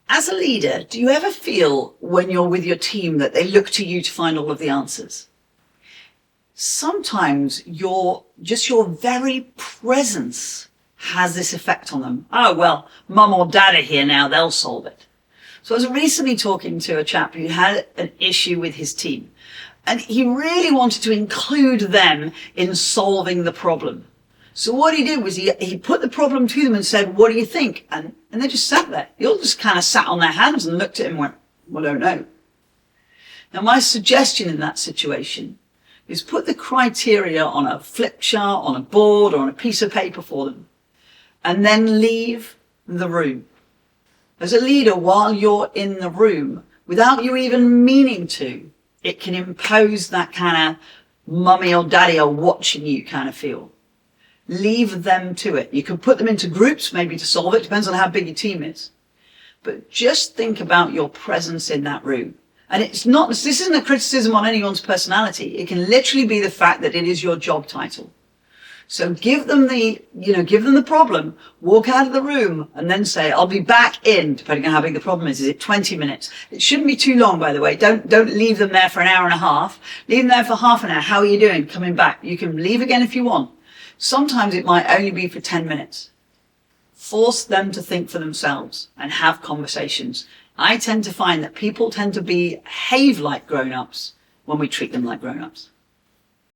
As a leader, do you ever feel when you're with your team that they look to you to find all of the answers? Sometimes your very presence has this effect on them. Oh, well, mum or dad are here now, they'll solve it. So I was recently talking to a chap who had an issue with his team, and he really wanted to include them in solving the problem. So what he did was he put the problem to them and said, what do you think? And they just sat there. They all just kind of sat on their hands and looked at him and went, well, I don't know. Now, my suggestion in that situation is put the criteria on a flip chart, on a board, or on a piece of paper for them, and then leave the room. As a leader, while you're in the room, without you even meaning to, it can impose that kind of mummy or daddy are watching you kind of feel. Leave them to it. You can put them into groups maybe to solve it. Depends on how big your team is. But just think about your presence in that room. And this isn't a criticism on anyone's personality. It can literally be the fact that it is your job title. So give them the problem, walk out of the room, and then say, I'll be back in, depending on how big the problem is. Is it 20 minutes? It shouldn't be too long, by the way. Don't leave them there for an hour and a half. Leave them there for half an hour. How are you doing? Coming back. You can leave again if you want. Sometimes it might only be for 10 minutes. Force them to think for themselves and have conversations. I tend to find that people tend to behave like grown-ups when we treat them like grown-ups.